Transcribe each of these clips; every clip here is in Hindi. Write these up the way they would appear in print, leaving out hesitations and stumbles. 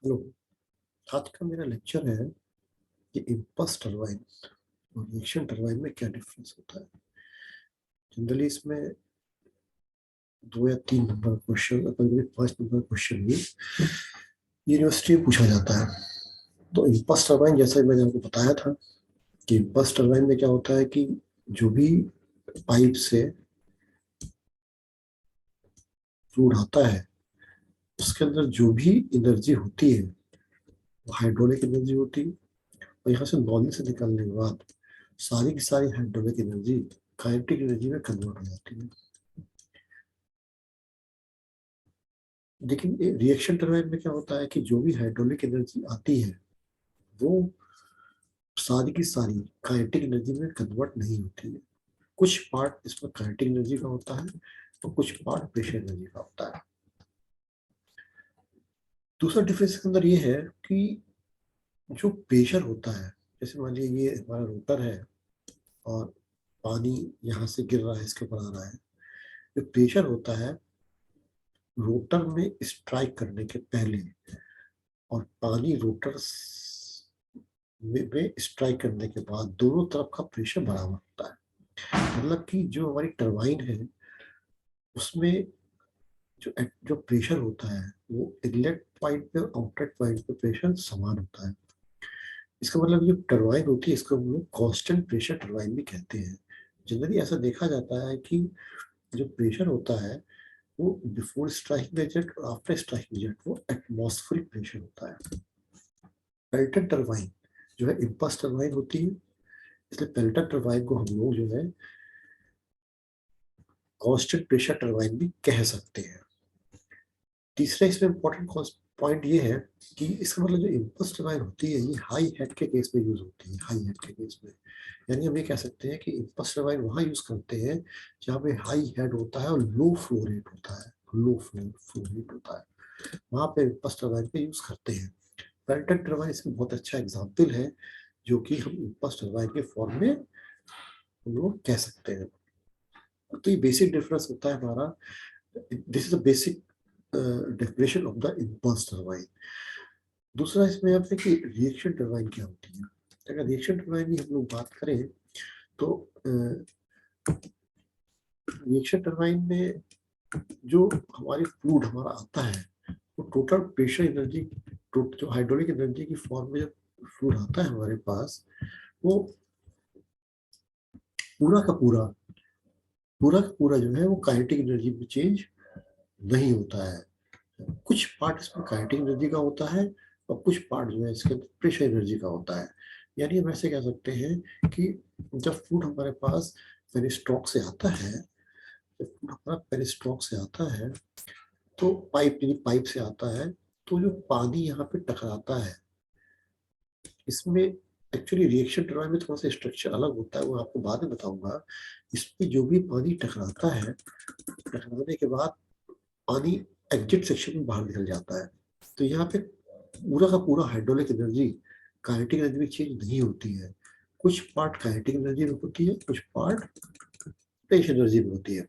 हेलो। आज का मेरा लेक्चर है कि इम्पल्स टरबाइन और रिएक्शन टरबाइन में क्या डिफरेंस होता है। जनरली इसमें 2 या 3 नंबर क्वेश्चन, कभी 5 नंबर क्वेश्चन भी यूनिवर्सिटी में पूछा जाता है। तो इम्पल्स टरबाइन, जैसा मैंने आपको बताया था कि इम्पल्स टरबाइन में क्या होता है कि जो भी पाइप से फ्लूइड आता है उसके अंदर जो भी एनर्जी होती है वो हाइड्रोलिक एनर्जी होती है, और यहाँ से नॉन से निकलने के बाद सारी की सारी हाइड्रोलिक एनर्जी काइनेटिक एनर्जी में कन्वर्ट हो जाती है। लेकिन रिएक्शन टरबाइन में क्या होता है कि जो भी हाइड्रोलिक एनर्जी आती है वो सारी की सारी काइनेटिक एनर्जी में कन्वर्ट नहीं होती है। कुछ पार्ट इसमें काइनेटिक एनर्जी का होता है और कुछ पार्ट प्रेशर एनर्जी का होता है। दूसरा डिफरेंस के अंदर ये है कि जो प्रेशर होता है, जैसे मान लीजिए ये हमारा रोटर है और पानी यहाँ से गिर रहा है, इसके ऊपर आ रहा है। जो प्रेशर होता है रोटर में स्ट्राइक करने के पहले और पानी रोटर में स्ट्राइक करने के बाद दोनों तरफ का प्रेशर बराबर होता है। मतलब कि जो हमारी टरबाइन है उसमें जो जो प्रेशर होता है वो इनलेट पॉइंट पे और आउटलेट पॉइंट पे प्रेशर समान होता है। इसका मतलब जो टरबाइन होती है इसको हम लोग कांस्टेंट प्रेशर टरबाइन भी कहते हैं। जनरली ऐसा देखा जाता है कि जो प्रेशर होता है वो बिफोर स्ट्राइकिंग द जेट और आफ्टर स्ट्राइकिंग जेट वो एटमॉस्फेरिक प्रेशर होता है। पेल्टन टरबाइन जो है इम्पल्स टरबाइन होती है, इसलिए पेल्टन टरबाइन को हम लोग जो है कांस्टेंट प्रेशर टरबाइन भी कह सकते हैं। तीसरा इसमें इम्पोर्टेंट पॉइंट ये है कि इसका मतलब जो इम्पल्स टरबाइन होती है ये हाई हेड के केस में यूज होती है। हाई हेड के केस में यानी हम ये कह सकते हैं कि इम्पल्स टरबाइन वहाँ यूज करते हैं जहाँ पे हाई हेड होता है और लो फ्लो रेट होता है। लो फ्लो रेट होता है वहाँ पे इम्पल्स टरबाइन पे यूज करते हैं। पेल्टन टरबाइन इसमें बहुत अच्छा एग्जाम्पल है जो कि हम इम्पल्स टरबाइन के फॉर्म में हम लोग कह सकते हैं। तो ये बेसिक डिफरेंस होता है हमारा। This is the basic definition of the impulse turbine. दूसरा इसमें आप है कि रिएक्शन टरबाइन क्या होती है। अगर रिएक्शन टरबाइन की हम लोग बात करें तो रिएक्शन टरबाइन में जो हमारी फ्लूइड हमारा आता है वो टोटल प्रेशर एनर्जी, जो हाइड्रोलिक एनर्जी की फॉर्म में जब फ्लूइड आता है हमारे पास वो पूरा का पूरा जो है वो काइनेटिक एनर्जी में चेंज नहीं होता है। कुछ पार्ट इसमें काइनेटिक एनर्जी का होता है और कुछ पार्ट जो है इसके प्रेशर एनर्जी का होता है। यानी हम ऐसे कह सकते हैं कि जब फूड हमारे पास पेरिस्टॉक से आता है, जब फूड हमारा पेरिस्टॉक से आता है तो पाइप से आता है, तो जो पानी यहाँ पे टकराता है इसमें एक्चुअली रिएक्शन टरबाइन में थोड़ा सा स्ट्रक्चर अलग होता है, वो आपको बाद में बताऊंगा। इसमें जो भी पानी टकराता है, टकराने के बाद पानी एग्जिट सेक्शन में बाहर निकल जाता है। तो यहाँ पे पूरा का पूरा हाइड्रोलिक एनर्जी काइनेटिक एनर्जी में चेंज नहीं होती है। कुछ पार्ट काइनेटिक एनर्जी में होती है, कुछ पार्ट प्रेशर एनर्जी में होती है।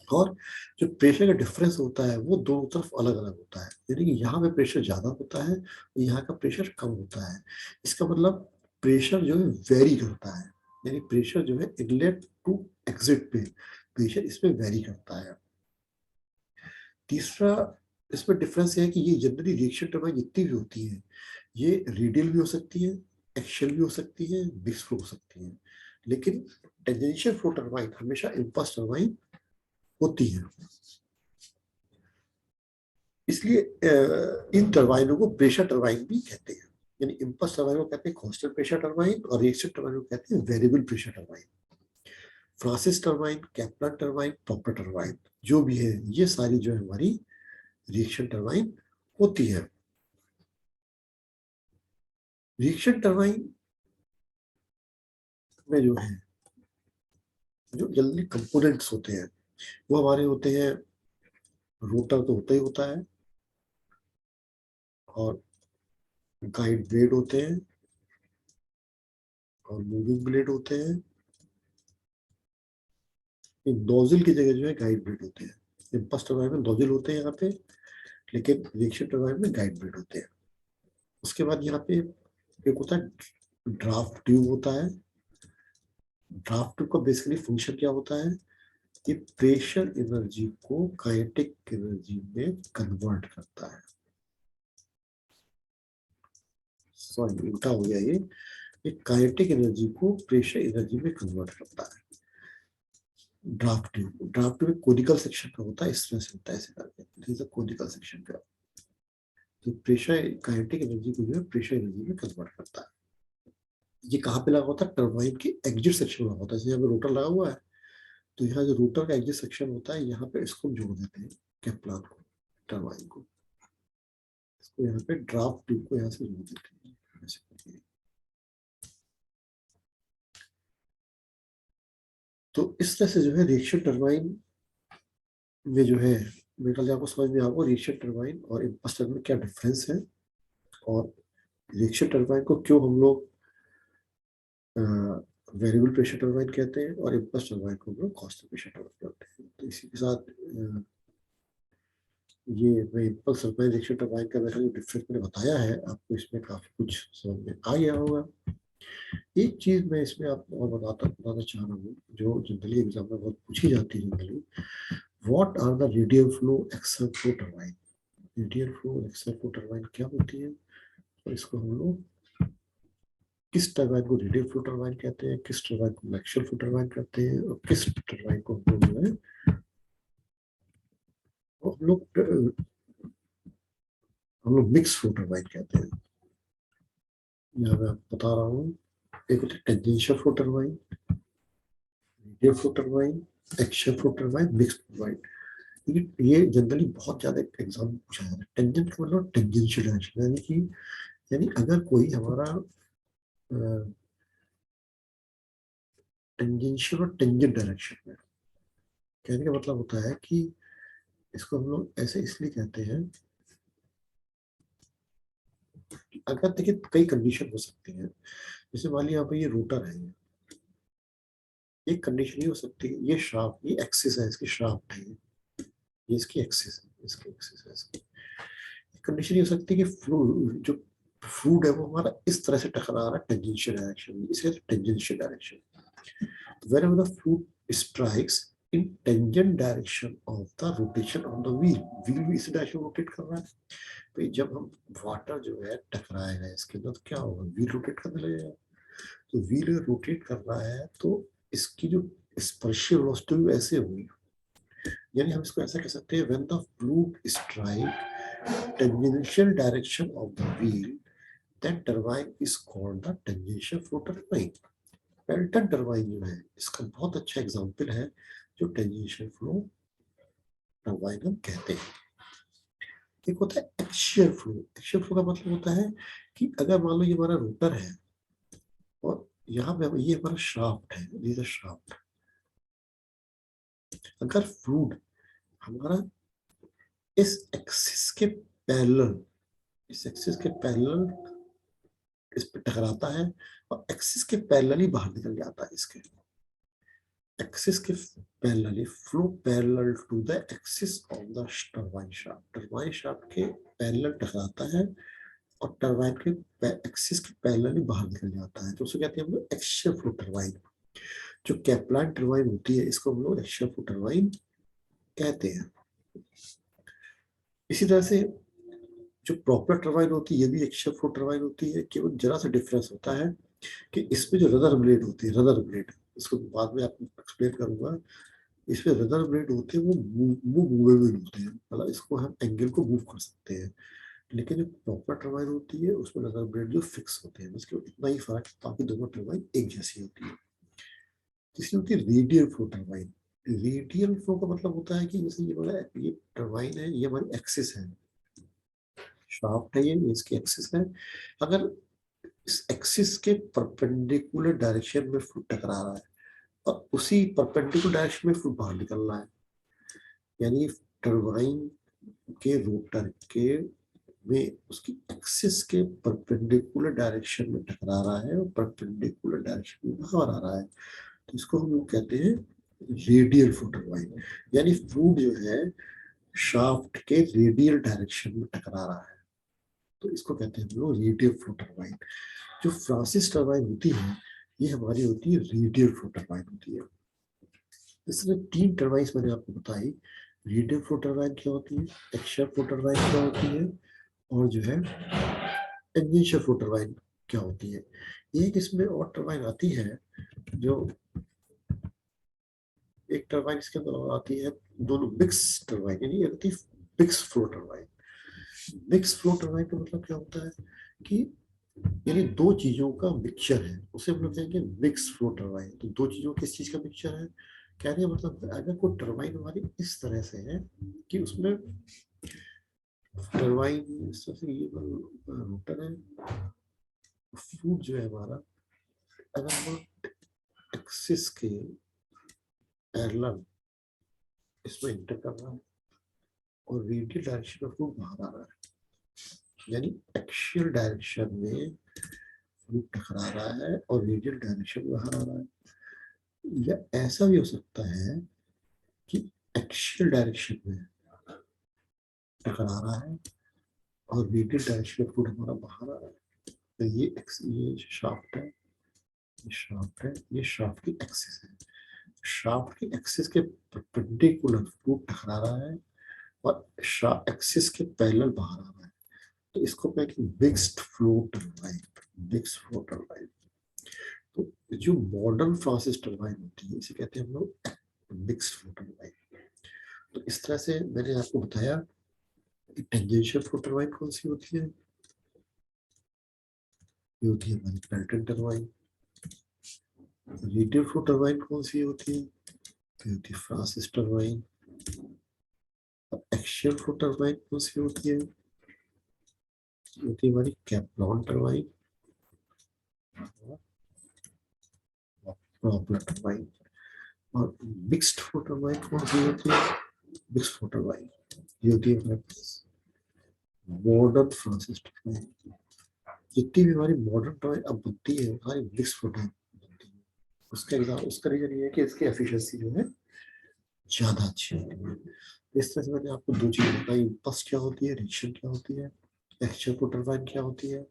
और जो प्रेशर का डिफरेंस होता है वो दोनों तरफ अलग अलग होता है। यानी कि यहाँ पे प्रेशर ज्यादा होता है और यहाँ का प्रेशर कम होता है। इसका मतलब प्रेशर जो है वेरी करता है। यानी प्रेशर जो है इनलेट टू एग्जिट पे प्रेशर इसमें वेरी करता है। तीसरा इसमें डिफरेंस है कि ये जनरली रिएक्शन टरबाइन जितनी भी होती है ये रेडियल भी हो सकती है, एक्सियल भी हो सकती है, मिक्स फ्लो हो सकती है। लेकिन टेंजेंशियल फ्लो टरबाइन हमेशा इम्पल्स टरबाइन होती है। इसलिए इन टरबाइनों को प्रेशर टरबाइन भी कहते हैं। यानी इम्पल्स टरबाइन को कहते हैं कांस्टेंट प्रेशर टरबाइन और रिएक्शन टरबाइन को कहते हैं variable pressure turbine. Francis turbine, Kaplan turbine, proper turbine जो भी है ये सारी जो है हमारी रिएक्शन टरबाइन होती है। रिएक्शन टरबाइन में जो है जो जल्दी कंपोनेंट्स होते हैं वो हमारे होते हैं, रोटर तो होता ही होता है और गाइड ब्लेड होते हैं और मूविंग ब्लेड होते हैं। नोजल की जगह जो है गाइड ब्लेड होते हैं। इम्पल्स टरबाइन में नोजल होते हैं यहाँ पे लेकिन रिएक्शन टरबाइन में गाइड ब्लेड होते हैं। उसके बाद यहाँ पे एक होता है ड्राफ्ट ट्यूब होता है। ड्राफ्ट ट्यूब का बेसिकली फंक्शन क्या होता है कि प्रेशर एनर्जी को काइनेटिक एनर्जी में कन्वर्ट करता है। सॉरी उल्टा हो गया ये काइनेटिक एनर्जी को प्रेशर एनर्जी में कन्वर्ट करता है। ड्राफ्ट ट्यूब कोनिकल सेक्शन का होता है, इस तरह से होता है, ऐसे करके कोनिकल सेक्शन का। तो प्रेशर काइनेटिक एनर्जी को जो है प्रेशर एनर्जी में कन्वर्ट करता है। ये कहाँ पे लगा होता है? टरबाइन के एग्जिट सेक्शन में लगा होता है। जैसे यहाँ पे रोटर लगा हुआ है, तो यहाँ जो रोटर का एग्जिट सेक्शन होता है, यहाँ पे इसको हम जोड़ देते हैं कैप्लान को, टरबाइन को। इसको यहाँ पे ड्राफ्ट ट्यूब को यहाँ से जोड़ देते हैं ऐसे। तो इस तरह से जो है रिएक्शन टरबाइन में जो है, मेरे ख्याल से आपको समझ में आएगा रिएक्शन टरबाइन और इम्पल्स टरबाइन में क्या डिफरेंस है, और रिएक्शन टरबाइन को क्यों हम लोग वेरिएबल प्रेशर टरबाइन कहते हैं और इम्पल्स टरबाइन को हम लोग कांस्टेंट प्रेशर टरबाइन कहते हैं। तो इसी के साथ ये मैं इम्पल्स टरबाइन रिएक्शन टरबाइन का मेरा जो डिफरेंस मैंने बताया है, आपको इसमें काफी कुछ समझ में आ गया होगा। एक चीज मैं इसमें आपको और बताना चाह रहा हूँ, जो जनरली एग्जाम में बहुत पूछी जाती है generally, what are the radial flow axial flow turbine. Radial flow axial flow turbine क्या होती है, और इसको हम लोग किस टरबाइन को रेडियल फ्लो टरबाइन कहते हैं, किस टरबाइन को एक्सल फ्लो टरबाइन कहते हैं, और किस टरबाइन को हम लोग जो है हम लोग मिक्स फ्लो टरबाइन कहते हैं। यहाँ मैं आपको बता रहा हूँ, एक होता है tangential flow turbine, radial flow turbine, axial flow turbine, mix turbine. ये जनरली बहुत ज्यादा एग्जाम में पूछा जाता है। टेंजेंट का मतलब टेंजेंशियल डायरेक्शन, यानी अगर कोई हमारा टेंजेंशियल और टेंजेंट डायरेक्शन में, कहने का मतलब होता है कि इसको हम लोग ऐसे इसलिए कहते हैं कि अगर देखिए कई कंडीशन हो सकती है। जैसे मान लिया यहाँ पे ये रोटर है, एक कंडीशन ये हो सकती है, ये शाफ्ट, ये एक्सिस है, इसकी शाफ्ट है, ये इसकी एक्सिस है, इसकी एक्सिस है, इसकी कंडीशन ये हो सकती है कि जो फ्लूइड है वो हमारा इस तरह से टकरा रहा है टेंजेंशियल डायरेक्शन में, इसे tangential direction. whenever the fluid strikes in tangent direction of the rotation of the wheel, wheel भी इस डायरेक्शन में रोटेट कर रहा है। तो जब हम वाटर जो है टकराएगा इसके अंदर, तो क्या होगा, व्हील रोटेट करने लगेगा। तो व्हील रोटेट कर रहा है तो इसकी जो स्पर्शीय वेलोसिटी ऐसे होगी, यानी हम इसको ऐसा कह सकते हैं, when the fluid strike tangential direction of the wheel, then turbine is called the tangential flow turbine। Pelton turbine जो है इसका बहुत अच्छा एग्जांपल है, जो टेंजेंशियल फ्लो टरबाइन हम कहते हैं। एक होता है एक्सियल फ्लो। एक्सियल फ्लो का मतलब होता है कि अगर मान लो ये हमारा रोटर है और यहाँ पे ये हमारा शाफ्ट है, ये शाफ्ट, अगर फ्लूइड हमारा इस एक्सिस के पैरेलल, इस एक्सिस के पैरेलल इस पे टकराता है और एक्सिस के पैरेलल ही बाहर निकल जाता है, इसके एक्सिस के parallelly flow parallel to the axis of the turbine shaft, turbine shaft के पैरेलल टकराता है और टरबाइन के एक्सिस के पैरेलली बाहर निकल जाता है, तो उसे कहते हैं हम लोग एक्सियल फ्लो टरबाइन। जो कैप्लान टरबाइन होती है इसको हम लोग एक्सियल फ्लो टरबाइन कहते हैं। इसी तरह से जो प्रॉपर टरबाइन होती है ये भी एक्सियल फ्लो टरबाइन होती है, केवल जरा सा डिफरेंस होता है कि इसमें जो रदर ब्लेड होती है, रदर ब्लेड, इसको बाद में आपको एक्सप्लेन करूंगा, इसमें रदर ब्लेड होते हैं वो मूवेबल होते हैं, मतलब इसको हम एंगल को मूव कर सकते हैं। लेकिन जो प्रॉपर टरबाइन होती है उसमें रदर ब्लेड जो फिक्स होते हैं, बस केवल इतना ही फर्क, बाकी दोनों टरबाइन एक जैसी होती है। तीसरी होती है radial flow turbine. Radial flow का मतलब होता है कि जैसे ये वाला ये टरबाइन है, ये हमारी एक्सिस है, शाफ्ट है, ये इसकी एक्सिस है। अगर इस एक्सिस के परपेंडिकुलर डायरेक्शन में फ्लूइड टकरा रहा है और उसी परपेंडिकुलर डायरेक्शन में फ्लूइड बाहर निकल रहा है, यानी टरबाइन के रोटर के में उसकी एक्सिस के परपेंडिकुलर डायरेक्शन में टकरा रहा है और परपेंडिकुलर डायरेक्शन में बाहर आ रहा है, तो इसको हम लोग कहते हैं रेडियल फ्लो टरबाइन। यानी फ्लूइड जो है शाफ्ट के रेडियल डायरेक्शन में टकरा रहा है, तो इसको कहते हैं हम लोग रेडियल फ्लो टरबाइन। जो फ्रांसिस टरबाइन होती है ये हमारी होती है रेडियल फ्लो टरबाइन होती है। इसमें 3 टरबाइन मैंने आपको बताई, रेडियल फ्लो टरबाइन क्या होती है, एक्सियल फ्लो टरबाइन क्या होती है, और जो है टेंजेंशियल फ्लो टरबाइन क्या होती है। एक इसमें और टरबाइन आती है, जो एक टरबाइन इसके अंदर और आती है, दोनों मिक्स टरबाइन, यानी ये होती है mix flow turbine. Mix flow turbine का मतलब क्या होता है कि यानी दो चीजों का मिक्सचर है, उसे हम लोग कहेंगे मिक्स फ्लो टरबाइन। तो दो चीजों किस चीज का मिक्सचर है, कहने का मतलब अगर कोई टरबाइन हमारी इस तरह से है कि उसमें टरबाइन इस तरह से ये रोटर है, फ्लूइड जो है हमारा अगर हम एक्सिस के पैरेलल इसमें इंटर कर रहा है और रेडियल डायरेक्शन में फ्लूइड बाहर आ रहा है, यानी एक्सियल डायरेक्शन में फ्लूइड टकरा रहा है और रेडियल डायरेक्शन में बाहर आ रहा है। या ऐसा भी हो सकता है कि एक्सियल डायरेक्शन में टकरा रहा है और रेडियल डायरेक्शन में फ्लूइड हमारा बाहर आ रहा है। तो ये शाफ्ट है, ये शाफ्ट है, ये शाफ्ट की एक्सिस है। शाफ्ट की एक्सिस के परपेंडिकुलर फ्लूइड टकरा रहा है और एक्सिस के पैरेलल बाहर आ रहा है, तो इसको कहेंगे mixed flow turbine. Mixed flow turbine. तो जो मॉडर्न फ्रांसिस टरबाइन होती है इसे कहते हैं हम लोग मिक्स्ड फ्लो टरबाइन। तो इस तरह से मैंने आपको बताया कि टेंजेंशियल फ्लो टरबाइन कौन सी होती है, ये होती है हमारी Pelton turbine. Radial flow turbine कौन सी होती है, ये होती है Francis turbine. Axial flow turbine कौन सी होती है, ये होती है हमारी कैप्लॉन टरबाइन और प्रॉपलर टरबाइन। और मिक्स्ड फ्लो टरबाइन कौन सी होती है, मिक्स्ड फ्लो टरबाइन ये होती है हमारे पास मॉडर्न फ्रांसिस टरबाइन। जितनी भी हमारी मॉडर्न टरबाइन अब बनती है हमारी मिक्स्ड फ्लो टरबाइन बनती है। उसका रीजन ये है कि इसकी एफिशिएंसी जो है ज्यादा अच्छी होती है। इस तरह से मैंने आपको दो चीजें बताई, बस क्या होती है, रिएक्शन क्या होती है, एक्सियल फ्लो टरबाइन क्या होती है,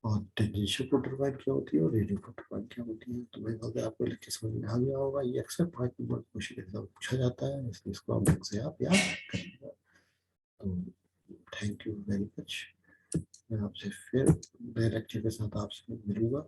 और टेंजेंशियल फ्लो टरबाइन क्या होती है, और रेडियल फ्लो टरबाइन क्या होती है। तो मैं अगर आपको लिख के समझ में आ गया होगा, ये अक्सर 5 नंबर क्वेश्चन एग्जाम पूछा जाता है, इसलिए इसको आप ढंग से आप याद करिएगा। तो थैंक यू वेरी मच। मैं आपसे फिर नए लेक्चर के साथ आपसे मिलूंगा।